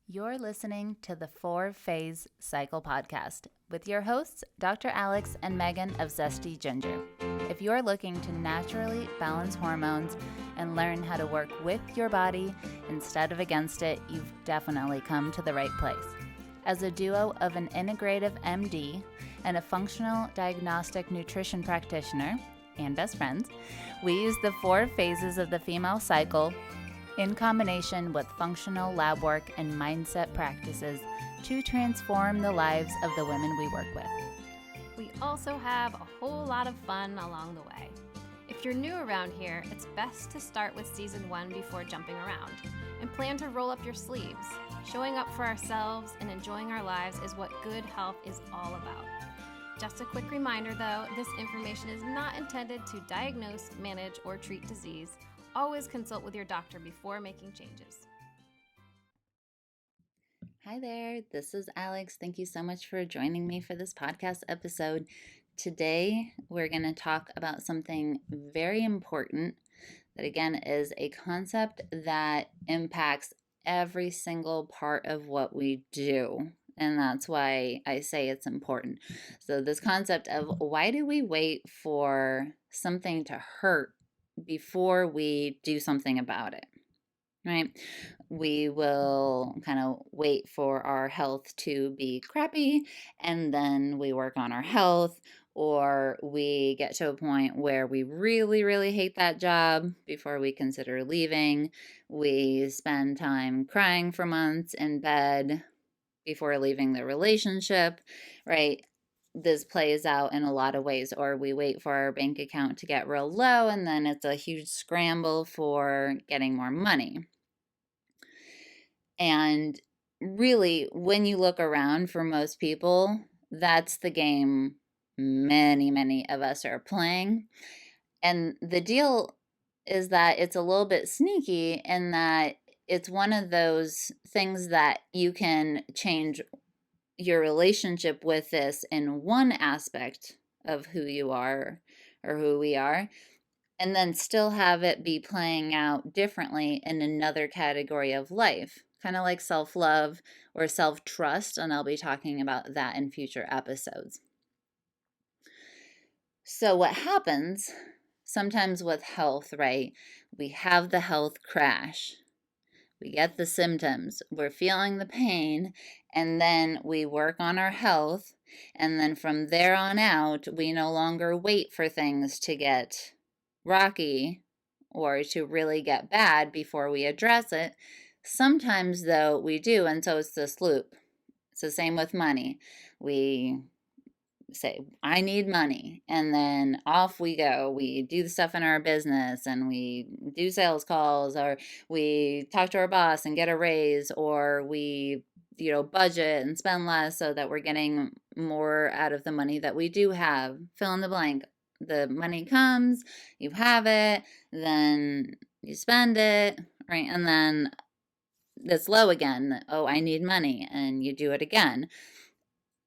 You're listening to the 4-Phase Cycle podcast with your hosts, Dr. Alex and Megan of ZESTY Ginger. If you're looking to naturally balance hormones and learn how to work with your body instead of against it, you've definitely come to the right place. As a duo of an integrative MD and a functional diagnostic nutrition practitioner and best friends, we use the 4 phases of the female cycle in combination with functional lab work and mindset practices to transform the lives of the women we work with. We also have a whole lot of fun along the way. If you're new around here, it's best to start with season 1 before jumping around and plan to roll up your sleeves. Showing up for ourselves and enjoying our lives is what good health is all about. Just a quick reminder though, this information is not intended to diagnose, manage, or treat disease. Always consult with your doctor before making changes. Hi there, this is Alex. Thank you so much for joining me for this podcast episode. Today, we're going to talk about something very important that, again, is a concept that impacts every single part of what we do. And that's why I say it's important. So this concept of why do we wait for something to hurt before we do something about it, right? We will kind of wait for our health to be crappy and then we work on our health, or we get to a point where we really, really hate that job before we consider leaving. We spend time crying for months in bed before leaving the relationship, right? This plays out in a lot of ways. Or we wait for our bank account to get real low and then it's a huge scramble for getting more money. And really, when you look around, for most people, that's the game many of us are playing. And the deal is that it's a little bit sneaky in that it's one of those things that you can change your relationship with this in one aspect of who you are or who we are, and then still have it be playing out differently in another category of life, kind of like self-love or self-trust, and I'll be talking about that in future episodes. So what happens sometimes with health, right? We have the health crash. We get the symptoms, we're feeling the pain, and then we work on our health. And then from there on out, we no longer wait for things to get rocky or to really get bad before we address it. Sometimes, though, we do, and so it's this loop. It's the same with money. We say, I need money, and then off we go. We do the stuff in our business and we do sales calls, or we talk to our boss and get a raise, or we budget and spend less so that we're getting more out of the money that we do have. Fill in the blank. The money comes, you have it, then you spend it, right? And then it's low again. Oh, I need money, and you do it again.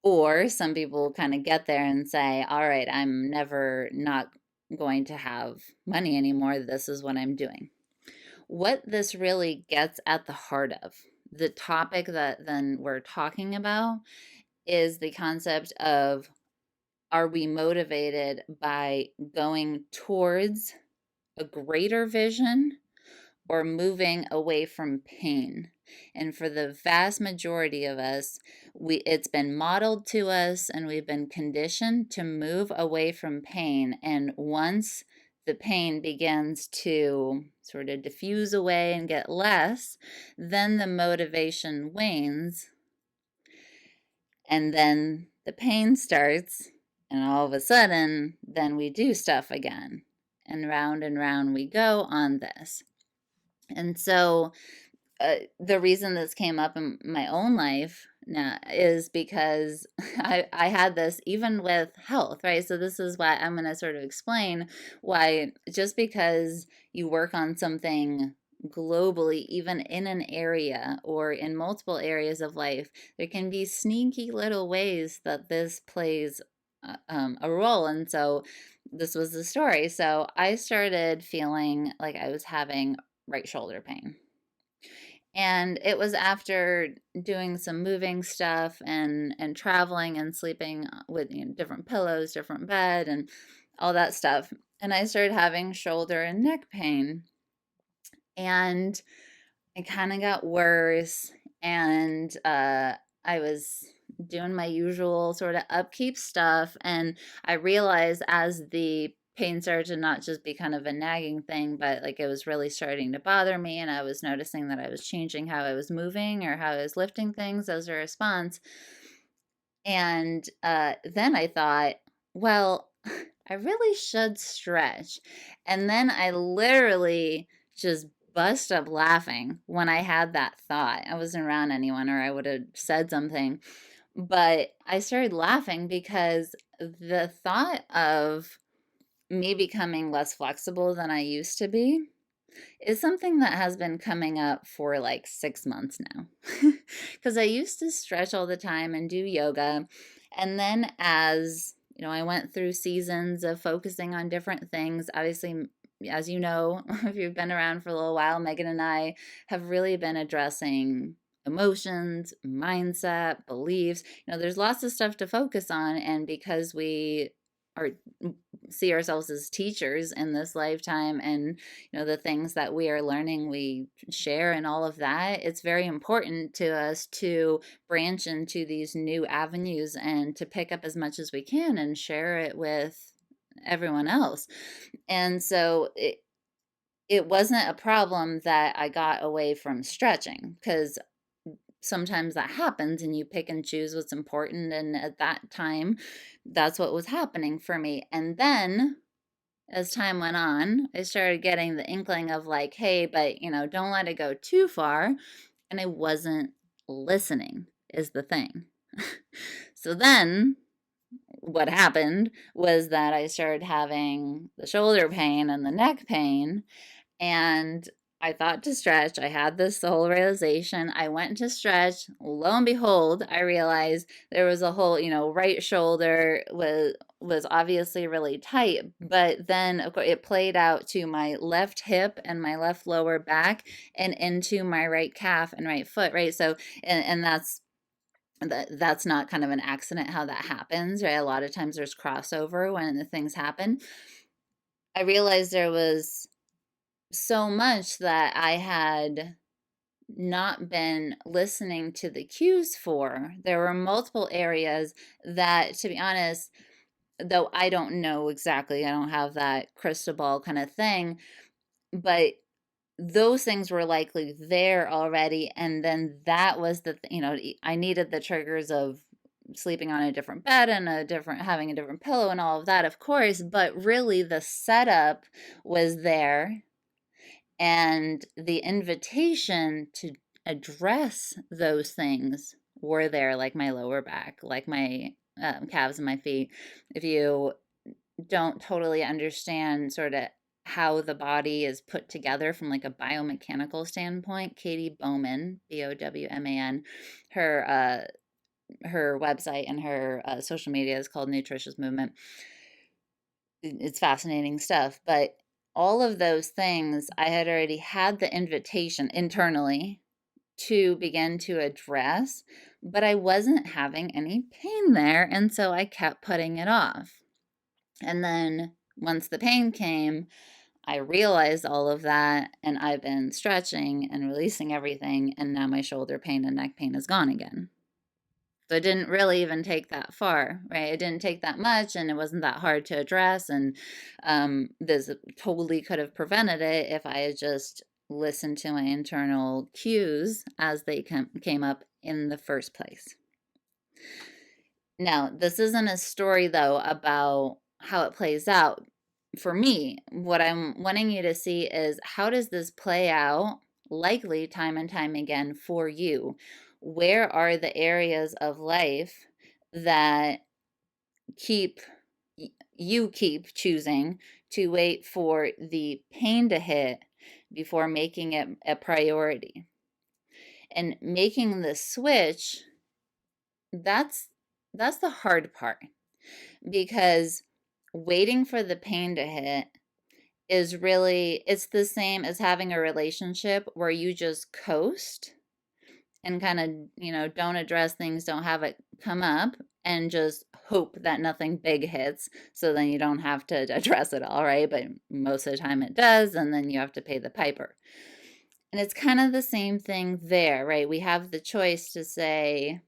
Or some people kind of get there and say, all right, I'm never not going to have money anymore. This is what I'm doing. What this really gets at the heart of, the topic that then we're talking about, is the concept of, are we motivated by going towards a greater vision or moving away from pain? And for the vast majority of us, it's been modeled to us and we've been conditioned to move away from pain. And once the pain begins to sort of diffuse away and get less, then the motivation wanes. And then the pain starts, and all of a sudden, then we do stuff again. And round we go on this. And so the reason this came up in my own life now is because I had this even with health, right? So this is why I'm going to sort of explain why just because you work on something globally, even in an area or in multiple areas of life, there can be sneaky little ways that this plays a role. And so this was the story. So I started feeling like I was having right shoulder pain. And it was after doing some moving stuff and traveling and sleeping with, different pillows, different bed, and all that stuff. And I started having shoulder and neck pain. And it kind of got worse. And I was doing my usual sort of upkeep stuff. And I realized as the pain started to not just be kind of a nagging thing, but like it was really starting to bother me. And I was noticing that I was changing how I was moving or how I was lifting things as a response. And then I thought, well, I really should stretch. And then I literally just bust up laughing when I had that thought. I wasn't around anyone or I would have said something. But I started laughing because the thought of me becoming less flexible than I used to be is something that has been coming up for like 6 months now. Because I used to stretch all the time and do yoga. And then as I went through seasons of focusing on different things. Obviously, as you know, if you've been around for a little while, Megan and I have really been addressing emotions, mindset, beliefs. There's lots of stuff to focus on. And because we are see ourselves as teachers in this lifetime, and the things that we are learning we share and all of that, it's very important to us to branch into these new avenues and to pick up as much as we can and share it with everyone else. And so it wasn't a problem that I got away from stretching, because sometimes that happens and you pick and choose what's important, and at that time that's what was happening for me. And then as time went on, I started getting the inkling of like, hey, but don't let it go too far. And I wasn't listening, is the thing. So then what happened was that I started having the shoulder pain and the neck pain, and I thought to stretch. I had this whole realization. I went to stretch. Lo and behold, I realized there was a whole, right shoulder was obviously really tight, but then of course it played out to my left hip and my left lower back and into my right calf and right foot, right? So and that's not kind of an accident how that happens, right? A lot of times there's crossover when the things happen. I realized there was so much that I had not been listening to the cues for. There were multiple areas that, to be honest, though I don't know exactly, I don't have that crystal ball kind of thing, but those things were likely there already. And then that was I needed the triggers of sleeping on a different bed and having a different pillow and all of that, of course, but really the setup was there, and the invitation to address those things were there, like my lower back, like my calves and my feet. If you don't totally understand sort of how the body is put together from like a biomechanical standpoint, Katie Bowman, Bowman, her website and her social media is called Nutritious Movement. It's fascinating stuff, but all of those things I had already had the invitation internally to begin to address, but I wasn't having any pain there, and so I kept putting it off. And then once the pain came, I realized all of that, and I've been stretching and releasing everything, and now my shoulder pain and neck pain is gone again. So it didn't really even take that far, right? It didn't take that much, and it wasn't that hard to address. And this totally could have prevented it if I had just listened to my internal cues as they came up in the first place. Now, this isn't a story, though, about how it plays out. For me, what I'm wanting you to see is how does this play out, likely time and time again for you? Where are the areas of life that keep you keep choosing to wait for the pain to hit before making it a priority? And making the switch, that's the hard part, because waiting for the pain to hit is really, it's the same as having a relationship where you just coast and kind of, don't address things, don't have it come up, and just hope that nothing big hits. So then you don't have to address it all, right? But most of the time it does, and then you have to pay the piper. And it's kind of the same thing there, right? We have the choice to say,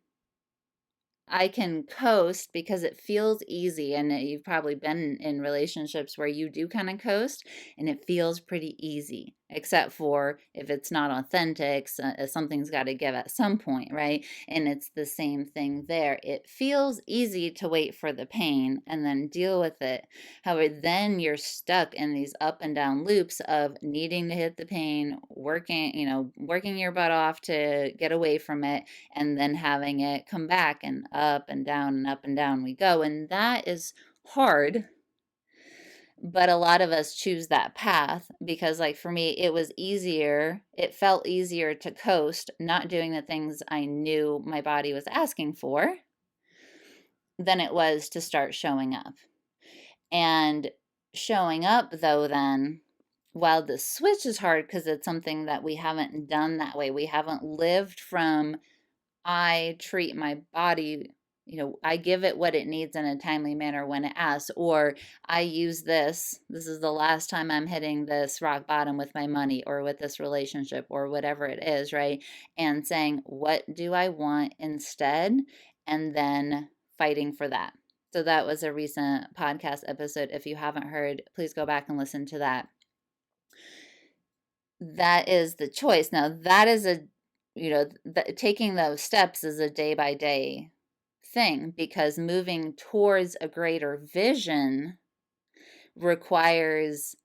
I can coast because it feels easy. And you've probably been in relationships where you do kind of coast and it feels pretty easy, except for if it's not authentic, something's got to give at some point, right? And it's the same thing there. It feels easy to wait for the pain and then deal with it. However, then you're stuck in these up and down loops of needing to hit the pain, working your butt off to get away from it, and then having it come back, and up and down we go. And that is hard. But a lot of us choose that path because, like, for me, it felt easier to coast, not doing the things I knew my body was asking for, than it was to start showing up. And showing up, though, then, while the switch is hard because it's something that we haven't done that way, we haven't lived from, I treat my body, I give it what it needs in a timely manner when it asks, or I use this is the last time I'm hitting this rock bottom with my money or with this relationship or whatever it is, right? And saying, what do I want instead? And then fighting for that. So that was a recent podcast episode. If you haven't heard, please go back and listen to that. That is the choice. Now, that is taking those steps is a day by day thing, because moving towards a greater vision requires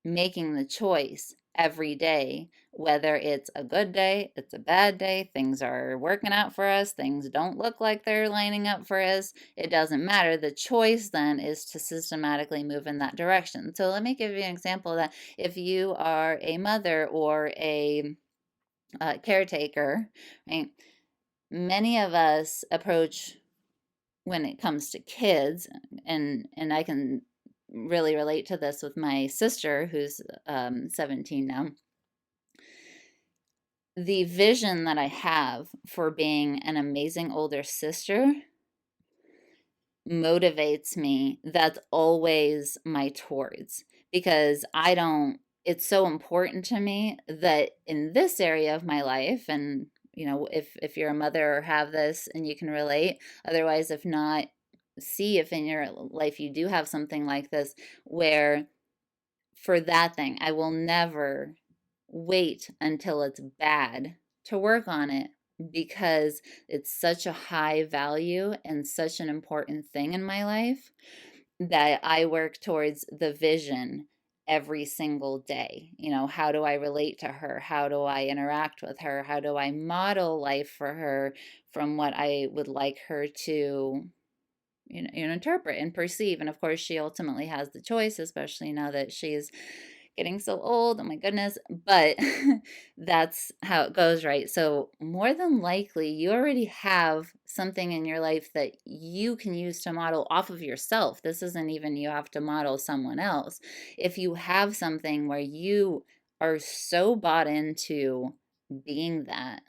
making the choice every day, whether it's a good day, it's a bad day, things are working out for us, things don't look like they're lining up for us. It doesn't matter. The choice then is to systematically move in that direction. So let me give you an example that if you are a mother or a caretaker, right? Many of us approach, when it comes to kids, and I can really relate to this with my sister who's 17 now. The vision that I have for being an amazing older sister motivates me. That's always my towards, because it's so important to me that in this area of my life, and if you're a mother or have this and you can relate, otherwise, if not, see if in your life you do have something like this, where for that thing, I will never wait until it's bad to work on it, because it's such a high value and such an important thing in my life that I work towards the vision every single day. How do I relate to her? How do I interact with her? How do I model life for her from what I would like her to interpret and perceive? And of course, she ultimately has the choice, especially now that she's getting so old. Oh my goodness. But that's how it goes, right? So more than likely, you already have something in your life that you can use to model off of yourself. This isn't even you have to model someone else. If you have something where you are so bought into being that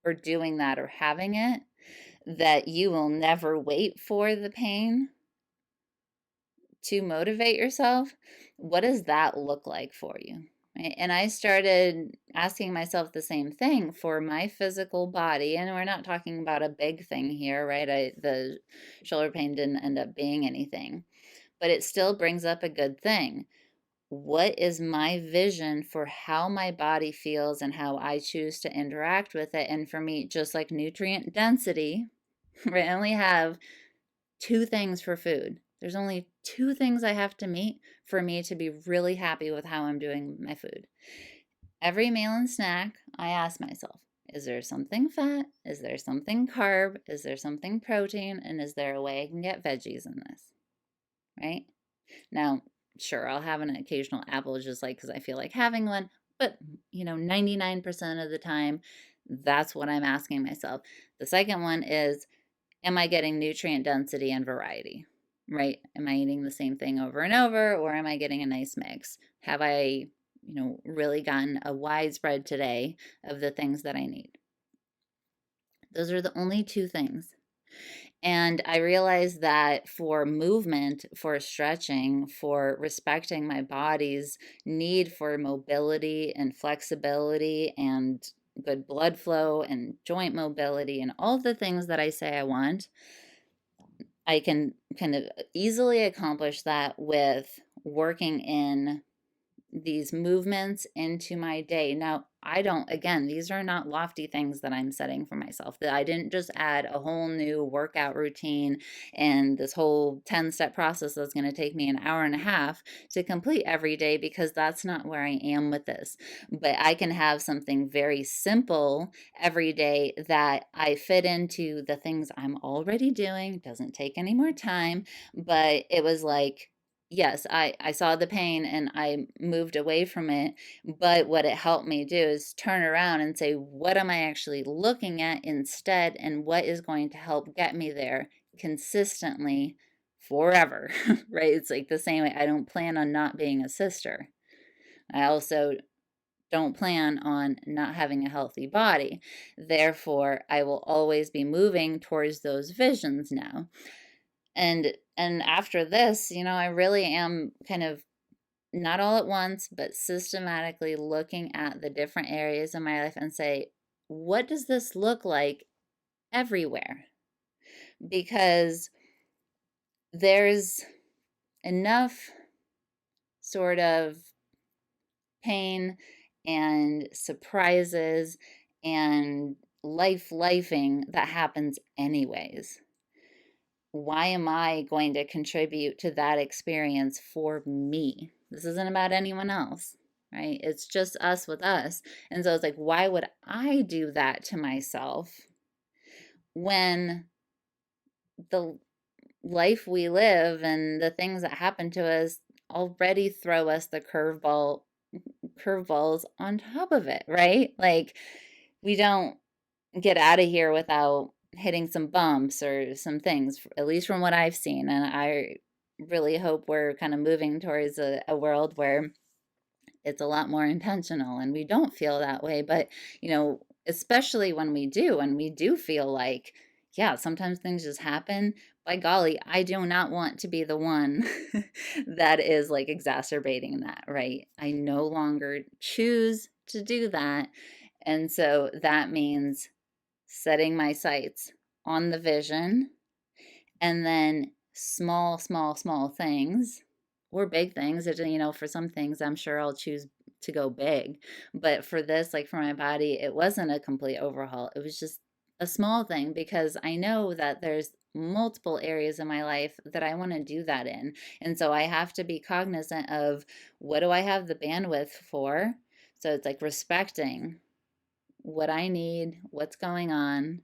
or doing that or having it, that you will never wait for the pain to motivate yourself, what does that look like for you? Right? And I started asking myself the same thing for my physical body. And we're not talking about a big thing here, right? The shoulder pain didn't end up being anything, but it still brings up a good thing. What is my vision for how my body feels and how I choose to interact with it? And for me, just like nutrient density, we only have two things for food. There's only two things I have to meet for me to be really happy with how I'm doing my food. Every meal and snack, I ask myself, is there something fat? Is there something carb? Is there something protein? And is there a way I can get veggies in this? Right? Now, sure, I'll have an occasional apple just like because I feel like having one, but 99% of the time, that's what I'm asking myself. The second one is, am I getting nutrient density and variety? right? Am I eating the same thing over and over, or am I getting a nice mix? Have I, really gotten a widespread today of the things that I need? Those are the only two things. And I realized that for movement, for stretching, for respecting my body's need for mobility and flexibility and good blood flow and joint mobility and all the things that I say I want, I can kind of easily accomplish that with working in these movements into my day. Now, I don't, again, these are not lofty things that I'm setting for myself. That I didn't just add a whole new workout routine and this whole 10-step process that's going to take me an hour and a half to complete every day, because that's not where I am with this. But I can have something very simple every day that I fit into the things I'm already doing. It doesn't take any more time, but it was like, yes, I saw the pain and I moved away from it. But what it helped me do is turn around and say, what am I actually looking at instead? And what is going to help get me there consistently forever, right? It's like the same way I don't plan on not being a sister. I also don't plan on not having a healthy body. Therefore, I will always be moving towards those visions now. And after this, I really am kind of not all at once, but systematically looking at the different areas of my life and say, what does this look like everywhere? Because there's enough sort of pain and surprises and lifing that happens anyways. Why am I going to contribute to that experience for me? This isn't about anyone else, right? It's just us with us. And so it's like, why would I do that to myself when the life we live and the things that happen to us already throw us the curveballs on top of it, right? Like, we don't get out of here without hitting some bumps or some things, at least from what I've seen. And I really hope we're kind of moving towards a world where it's a lot more intentional and we don't feel that way. But, especially when we do feel like, yeah, sometimes things just happen. By golly, I do not want to be the one that is like exacerbating that, right? I no longer choose to do that. And so that means setting my sights on the vision, and then small things or big things. For some things, I'm sure I'll choose to go big. But for this, like for my body, it wasn't a complete overhaul. It was just a small thing, because I know that there's multiple areas in my life that I want to do that in. And so I have to be cognizant of, what do I have the bandwidth for? So it's like respecting what I need, what's going on,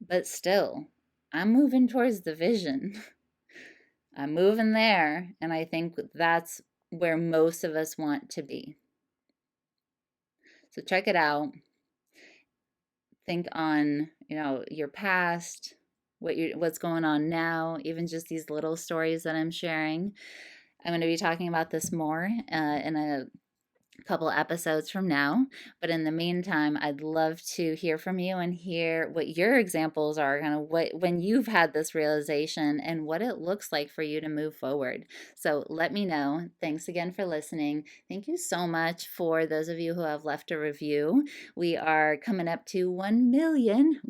but still, I'm moving towards the vision. I'm moving there, and I think that's where most of us want to be. So check it out. Think on, your past, what's going on now, even just these little stories that I'm sharing. I'm going to be talking about this more in a couple episodes from now. But in the meantime, I'd love to hear from you and hear what your examples are, kind of when you've had this realization and what it looks like for you to move forward. So let me know. Thanks again for listening. Thank you so much for those of you who have left a review. We are coming up to 1 million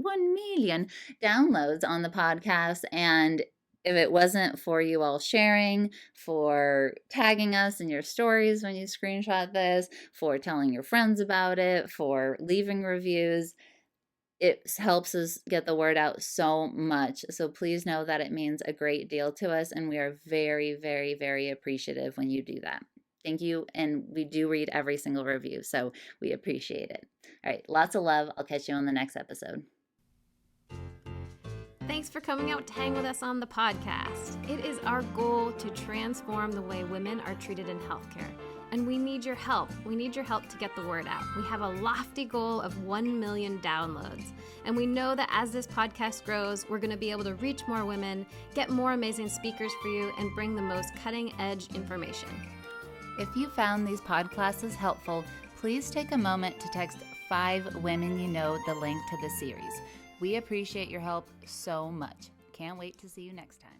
downloads on the podcast, and if it wasn't for you all sharing, for tagging us in your stories when you screenshot this, for telling your friends about it, for leaving reviews, it helps us get the word out so much. So please know that it means a great deal to us, and we are very, very, very appreciative when you do that. Thank you, and we do read every single review, so we appreciate it. All right, lots of love. I'll catch you on the next episode. Thanks for coming out to hang with us on the podcast. It is our goal to transform the way women are treated in healthcare And we need your help. We need your help to get the word out. We have a lofty goal of 1 million downloads. And we know that as this podcast grows, we're going to be able to reach more women, get more amazing speakers for you, and bring the most cutting edge information. If you found these podcasts helpful, please take a moment to text 5 women you know the link to the series. We appreciate your help so much. Can't wait to see you next time.